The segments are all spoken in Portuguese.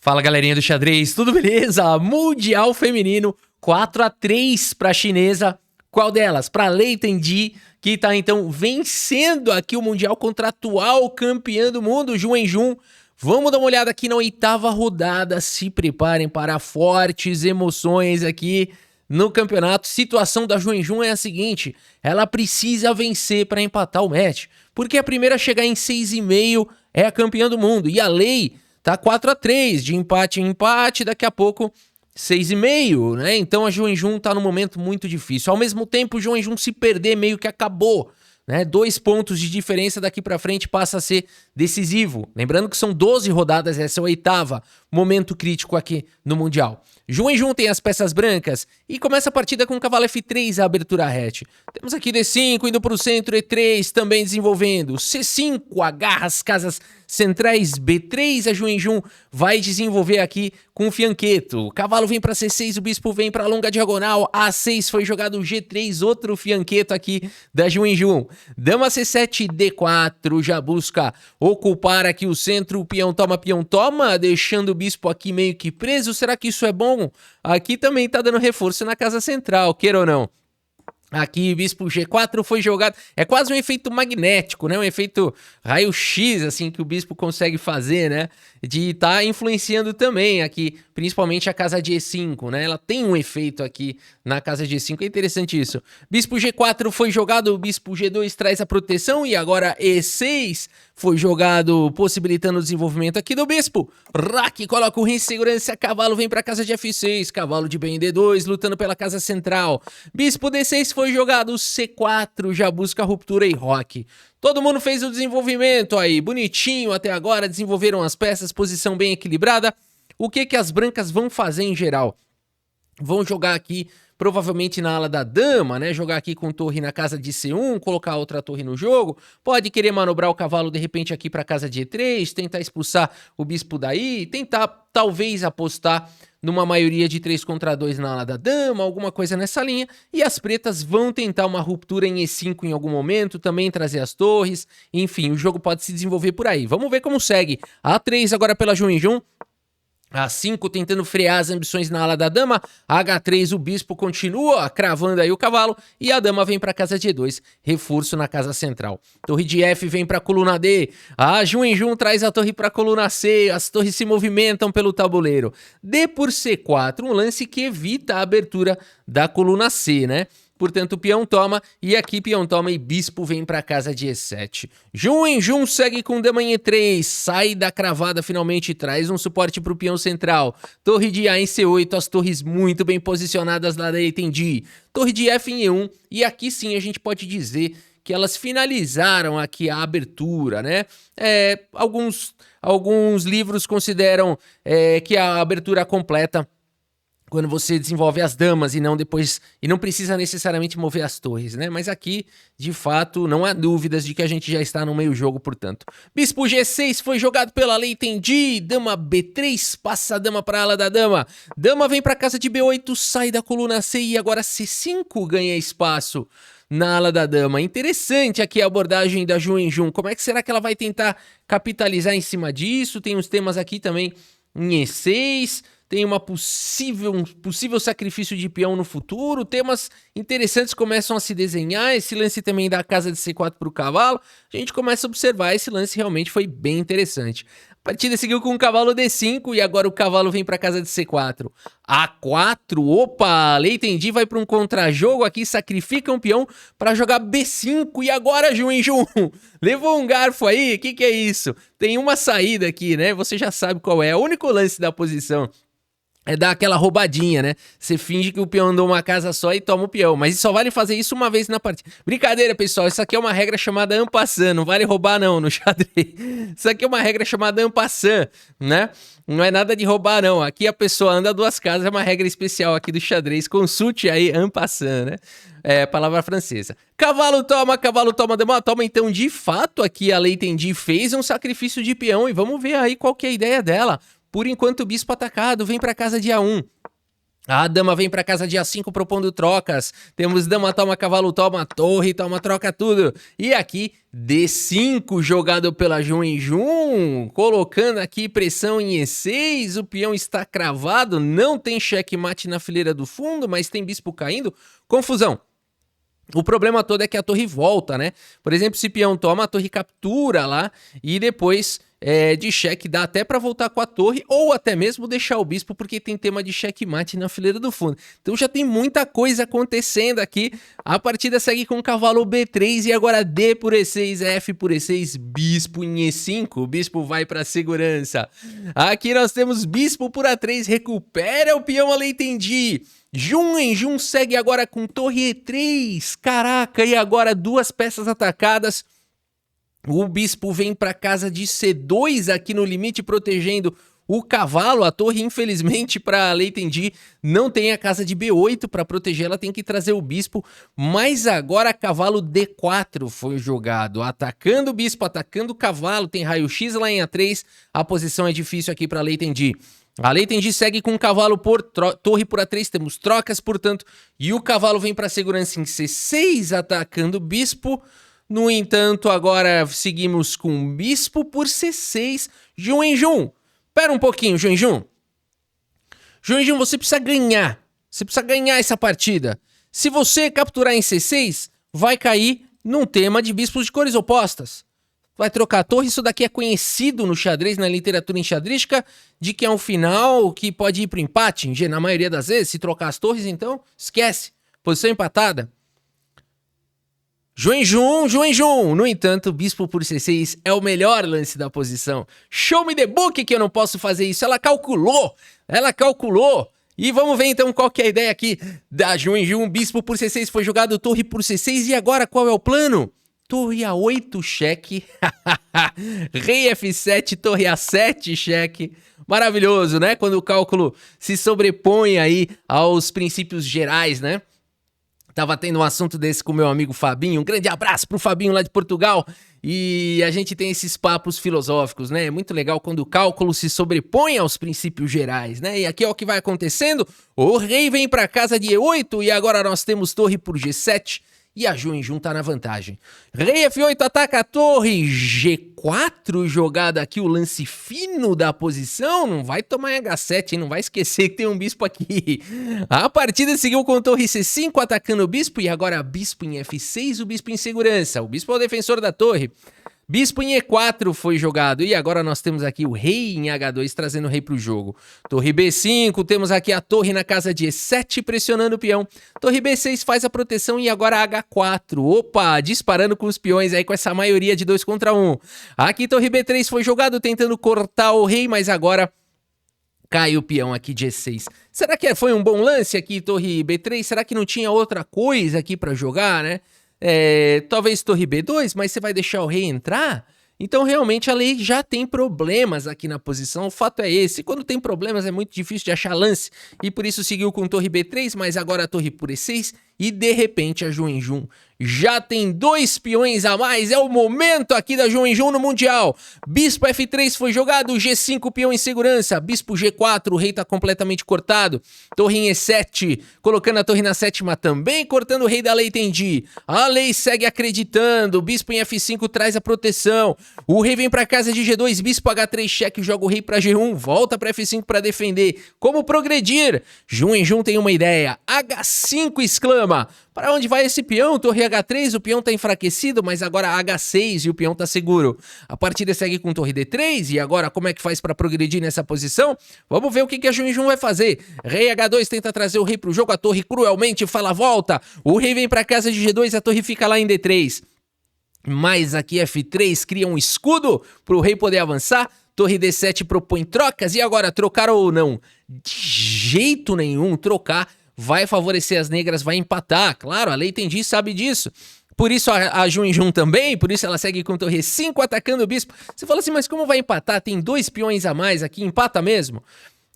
Fala galerinha do xadrez, tudo beleza? Mundial feminino 4-3 para a chinesa. Qual delas? Para Lei Tendi, que tá então vencendo aqui o Mundial contra a atual campeã do mundo, Ju Wenjun. Vamos dar uma olhada aqui na oitava rodada, se preparem para fortes emoções aqui no campeonato. Situação da Ju Wenjun é a seguinte, ela precisa vencer para empatar o match, porque a primeira a chegar em 6,5 é a campeã do mundo, e a Lei tá 4-3, de empate em empate, daqui a pouco 6,5, né? Então a Ju Wenjun tá num momento muito difícil. Ao mesmo tempo, o Ju Wenjun se perder meio que acabou, né? 2 pontos de diferença daqui pra frente passa a ser decisivo. Lembrando que são 12 rodadas, essa é a oitava, momento crítico aqui no Mundial. Ju Wenjun tem as peças brancas e começa a partida com o cavalo F3, a abertura hatch. Temos aqui D5 indo para o centro, E3 também desenvolvendo. C5 agarra as casas centrais, B3 a Ju Wenjun vai desenvolver aqui com o fianqueto. O cavalo vem para C6, o bispo vem para a longa diagonal, A6 foi jogado G3, outro fianqueto aqui da Ju Wenjun. Dama C7, D4 já busca ocupar aqui o centro, peão toma, deixando o bispo aqui meio que preso. Será que isso é bom? Aqui também tá dando reforço na casa central, queira ou não. Aqui, bispo G4 foi jogado, é quase um efeito magnético, né? Um efeito raio-x, assim, que o bispo consegue fazer, né? De estar influenciando também aqui, principalmente a casa de E5, né? Ela tem um efeito aqui na casa de E5, é interessante isso. Bispo G4 foi jogado, o bispo G2 traz a proteção e agora E6 foi jogado, possibilitando o desenvolvimento aqui do bispo. Rack coloca o rei em segurança, cavalo vem para a casa de F6, cavalo de bem D2, lutando pela casa central. Bispo D6 foi jogado, C4 já busca a ruptura e rock. Todo mundo fez o desenvolvimento aí, bonitinho até agora, desenvolveram as peças, posição bem equilibrada. O que as brancas vão fazer em geral? Vão jogar aqui, provavelmente na ala da dama, né? Jogar aqui com torre na casa de C1, colocar outra torre no jogo. Pode querer manobrar o cavalo de repente aqui para casa de E3, tentar expulsar o bispo daí, tentar talvez apostar numa maioria de 3 contra 2 na ala da dama, alguma coisa nessa linha. E as pretas vão tentar uma ruptura em E5 em algum momento, também trazer as torres. Enfim, o jogo pode se desenvolver por aí. Vamos ver como segue. A3 agora pela Ju Wenjun. A5 tentando frear as ambições na ala da dama, H3 o bispo continua cravando aí o cavalo e a dama vem para casa de E2, reforço na casa central. Torre de F vem para a coluna D, a Ju Wenjun traz a torre para a coluna C, as torres se movimentam pelo tabuleiro. D por C4, um lance que evita a abertura da coluna C, né? Portanto, peão toma, e aqui peão toma e bispo vem para casa de E7. Ju Wenjun segue com dama em E3, sai da cravada finalmente, traz um suporte para o peão central. Torre de A em C8, as torres muito bem posicionadas lá da Lei Tendi. Torre de F em E1, e aqui sim a gente pode dizer que elas finalizaram aqui a abertura, né? Alguns livros consideram que a abertura completa quando você desenvolve as damas e não depois, e não precisa necessariamente mover as torres, né? Mas aqui, de fato, não há dúvidas de que a gente já está no meio jogo, portanto. Bispo G6 foi jogado pela Lei Tendi, dama B3, passa a dama para a ala da dama. Dama vem para casa de B8, sai da coluna C e agora C5 ganha espaço na ala da dama. Interessante aqui a abordagem da Ju Wenjun. Como é que será que ela vai tentar capitalizar em cima disso? Tem uns temas aqui também em E6... Tem um possível sacrifício de peão no futuro, temas interessantes começam a se desenhar, esse lance também da casa de C4 para o cavalo, a gente começa a observar, esse lance realmente foi bem interessante. A partida seguiu com o cavalo D5 e agora o cavalo vem para a casa de C4. A4, opa, Lei Tendi vai para um contra-jogo aqui, sacrifica um peão para jogar B5 e agora Ju Wenjun levou um garfo aí, o que é isso? Tem uma saída aqui, né, você já sabe qual é, o único lance da posição é dar aquela roubadinha, né? Você finge que o peão andou uma casa só e toma o peão. Mas só vale fazer isso uma vez na partida. Brincadeira, pessoal. Isso aqui é uma regra chamada en passant. Não vale roubar, não, no xadrez. Isso aqui é uma regra chamada en passant, né? Não é nada de roubar, não. Aqui a pessoa anda 2 casas. É uma regra especial aqui do xadrez. Consulte aí en passant, né? É palavra francesa. Cavalo toma, dama toma. Então, de fato, aqui a Lei Tendi fez um sacrifício de peão. E vamos ver aí qual que é a ideia dela. Por enquanto, o bispo atacado vem para casa de A1. A dama vem pra casa de A5 propondo trocas. Temos dama toma, cavalo toma, torre toma, troca tudo. E aqui D5 jogado pela Jun Jun, colocando aqui pressão em E6. O peão está cravado, não tem checkmate na fileira do fundo, mas tem bispo caindo. Confusão. O problema todo é que a torre volta, né? Por exemplo, se peão toma, a torre captura lá e depois de cheque dá até pra voltar com a torre ou até mesmo deixar o bispo porque tem tema de checkmate na fileira do fundo. Então já tem muita coisa acontecendo aqui. A partida segue com cavalo B3 e agora D por E6, F por E6, bispo em E5. O bispo vai pra segurança. Aqui nós temos bispo por A3, recupera o peão, a lei entendi. Jun segue agora com torre E3, caraca, e agora duas peças atacadas. O bispo vem para casa de C2 aqui no limite, protegendo o cavalo. A torre, infelizmente, para Lei Tendi, não tem a casa de B8 para proteger, ela tem que trazer o bispo. Mas agora cavalo D4 foi jogado, atacando o bispo, atacando o cavalo, tem raio-x lá em A3, a posição é difícil aqui para Lei Tendi. A Lei Tendi segue com o cavalo por torre por A3, temos trocas, portanto, e o cavalo vem para segurança em C6, atacando o bispo. No entanto, agora seguimos com bispo por C6, Jun. Pera um pouquinho, Jun. Jun, você precisa ganhar. Você precisa ganhar essa partida. Se você capturar em C6, vai cair num tema de bispos de cores opostas. Vai trocar a torre, isso daqui é conhecido no xadrez, na literatura enxadrística, de que é um final que pode ir para o empate. Na maioria das vezes, se trocar as torres, então, esquece. Posição empatada. Jun. No entanto, bispo por C6 é o melhor lance da posição. Show me the book que eu não posso fazer isso. Ela calculou. E vamos ver então qual que é a ideia aqui da Jun. Bispo por C6 foi jogado, torre por C6. E agora qual é o plano? Torre A8, cheque. Rei F7, torre A7, cheque. Maravilhoso, né? Quando o cálculo se sobrepõe aí aos princípios gerais, né? Tava tendo um assunto desse com meu amigo Fabinho. Um grande abraço pro Fabinho lá de Portugal. E a gente tem esses papos filosóficos, né? É muito legal quando o cálculo se sobrepõe aos princípios gerais, né? E aqui é o que vai acontecendo. O rei vem pra casa de E8 e agora nós temos torre por G7. E a Jun tá na vantagem. Rei F8 ataca a torre. G4 jogada aqui, o lance fino da posição. Não vai tomar H7, hein? Não vai esquecer que tem um bispo aqui. A partida seguiu com torre C5 atacando o bispo. E agora bispo em F6, o bispo em segurança. O bispo é o defensor da torre. Bispo em E4 foi jogado. E agora nós temos aqui o rei em H2 trazendo o rei pro jogo. Torre B5, temos aqui a torre na casa de E7 pressionando o peão. Torre B6 faz a proteção e agora H4. Opa, disparando com os peões aí com essa maioria de 2 contra 1. Aqui torre B3 foi jogado tentando cortar o rei, mas agora cai o peão aqui de E6. Será que foi um bom lance aqui, torre B3? Será que não tinha outra coisa aqui pra jogar, né? Talvez torre B2, mas você vai deixar o rei entrar? Então realmente a lei já tem problemas aqui na posição, o fato é esse. Quando tem problemas é muito difícil de achar lance e por isso seguiu com torre B3, mas agora a torre por E6 e de repente a Jun já tem 2 peões a mais. É o momento aqui da Jun no Mundial. Bispo F3 foi jogado, G5 peão em segurança, bispo G4, o rei tá completamente cortado. Torre em E7, colocando a torre na 7ª também, cortando o rei da Lei Tendi. A lei segue acreditando, bispo em F5 traz a proteção. O rei vem pra casa de G2, bispo H3 cheque, joga o rei pra G1, volta pra F5 pra defender. Como progredir? Jun tem uma ideia, H5 exclama. Para onde vai esse peão? Torre H3, o peão tá enfraquecido, mas agora H6 e o peão tá seguro. A partida segue com torre D3 e agora como é que faz para progredir nessa posição? Vamos ver o que a Jun vai fazer. Rei H2 tenta trazer o rei pro jogo, a torre cruelmente fala volta. O rei vem pra casa de G2, a torre fica lá em D3. Mas aqui F3 cria um escudo pro rei poder avançar. Torre D7 propõe trocas e agora trocar ou não? De jeito nenhum trocar. Vai favorecer as negras, vai empatar. Claro, a Lei Tendi sabe disso. Por isso a Jun também, por isso ela segue com torre 5 atacando o bispo. Você fala assim, mas como vai empatar? Tem 2 peões a mais aqui, empata mesmo?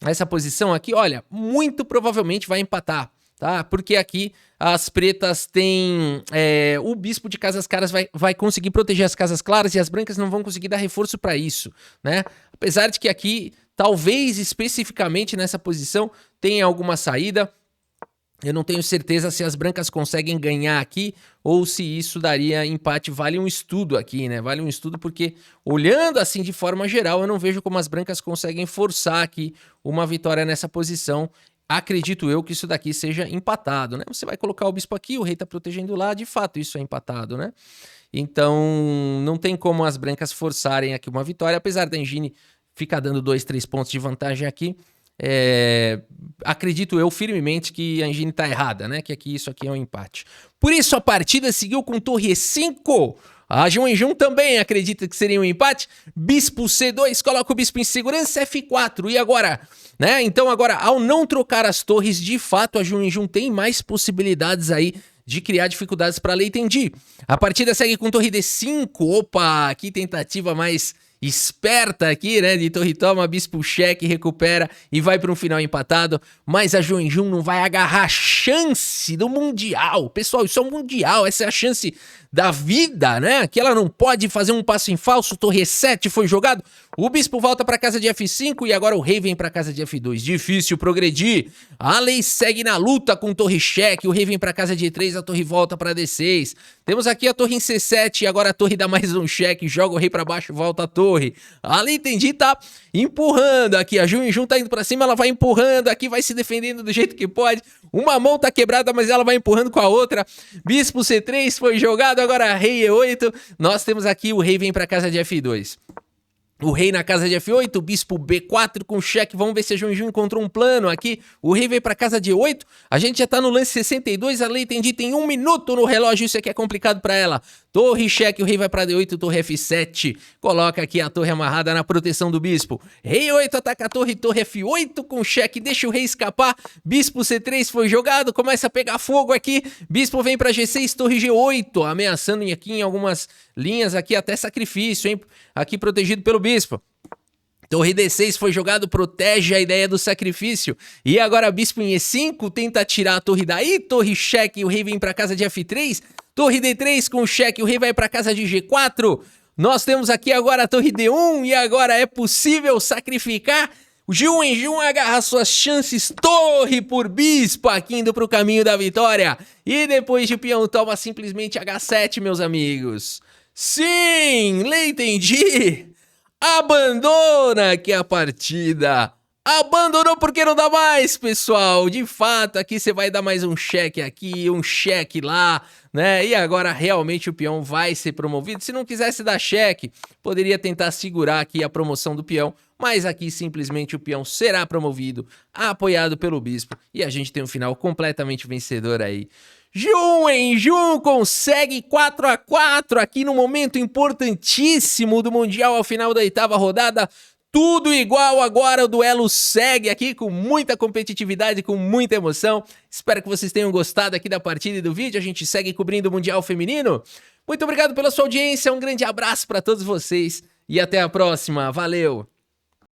Essa posição aqui, olha, muito provavelmente vai empatar, tá? Porque aqui as pretas têm... o bispo de casas claras vai conseguir proteger as casas claras e as brancas não vão conseguir dar reforço para isso, né? Apesar de que aqui Talvez especificamente nessa posição tenha alguma saída. Eu não tenho certeza se as brancas conseguem ganhar aqui ou se isso daria empate. Vale um estudo aqui, né? Vale um estudo porque, olhando assim de forma geral, eu não vejo como as brancas conseguem forçar aqui uma vitória nessa posição. Acredito eu que isso daqui seja empatado, né? Você vai colocar o bispo aqui, o rei tá protegendo lá, de fato isso é empatado, né? Então, não tem como as brancas forçarem aqui uma vitória, apesar da Engine ficar dando 2, 3 pontos de vantagem aqui. Acredito eu firmemente que a Engine tá errada, né? Que aqui isso aqui é um empate. Por isso a partida seguiu com torre E5. A Jun também acredita que seria um empate. Bispo C2, coloca o bispo em segurança, F4. E agora, né? Então agora, ao não trocar as torres, de fato a Jun tem mais possibilidades aí de criar dificuldades para Lei Tendi. A partida segue com torre D5. Opa, que tentativa mais esperta aqui, né, de torre toma, bispo cheque, recupera e vai para um final empatado, mas a Jun não vai agarrar a chance do Mundial. Pessoal, isso é um Mundial, essa é a chance da vida, né, que ela não pode fazer um passo em falso, torre E7 foi jogado, o bispo volta para casa de F5 e agora o rei vem para casa de F2, difícil progredir, a Lei segue na luta com torre cheque, o rei vem para casa de E3, a torre volta para D6, temos aqui a torre em C7 e agora a torre dá mais um cheque, joga o rei para baixo, volta a torre. A Lei Tendi tá empurrando aqui, a Jun tá indo pra cima, ela vai empurrando aqui, vai se defendendo do jeito que pode. Uma mão tá quebrada, mas ela vai empurrando com a outra. Bispo C3 foi jogado, agora rei E8. Nós temos aqui o rei vem pra casa de F2. O rei na casa de F8, o bispo B4 com cheque, vamos ver se a Jun encontrou um plano aqui, o rei veio pra casa de E8, a gente já tá no lance 62, a Lei Tendi tem 1 minuto no relógio, isso aqui é complicado pra ela, torre cheque, o rei vai pra D8, torre F7, coloca aqui a torre amarrada na proteção do bispo, rei 8 ataca a torre, torre F8 com cheque, deixa o rei escapar, bispo C3 foi jogado, começa a pegar fogo aqui, bispo vem pra G6, torre G8, ameaçando aqui em algumas linhas aqui até sacrifício, hein, aqui protegido pelo bispo. Torre D6 foi jogado, protege a ideia do sacrifício. E agora bispo em E5 tenta tirar a torre daí, torre cheque, o rei vem para casa de F3. Torre D3 com cheque, o rei vai para casa de G4. Nós temos aqui agora a torre D1 e agora é possível sacrificar. O Jun agarra suas chances, torre por bispo, aqui indo para o caminho da vitória. E depois de peão toma simplesmente H7, meus amigos. Sim, Lei Tendi abandona aqui a partida. Abandonou porque não dá mais, pessoal. De fato, aqui você vai dar mais um cheque aqui, um cheque lá, né? E agora realmente o peão vai ser promovido. Se não quisesse dar cheque, poderia tentar segurar aqui a promoção do peão. Mas aqui simplesmente o peão será promovido, apoiado pelo bispo. E a gente tem um final completamente vencedor aí. Jun consegue 4-4 aqui no momento importantíssimo do Mundial ao final da 8ª rodada. Tudo igual agora, o duelo segue aqui com muita competitividade, com muita emoção. Espero que vocês tenham gostado aqui da partida e do vídeo. A gente segue cobrindo o Mundial Feminino. Muito obrigado pela sua audiência, um grande abraço para todos vocês e até a próxima. Valeu!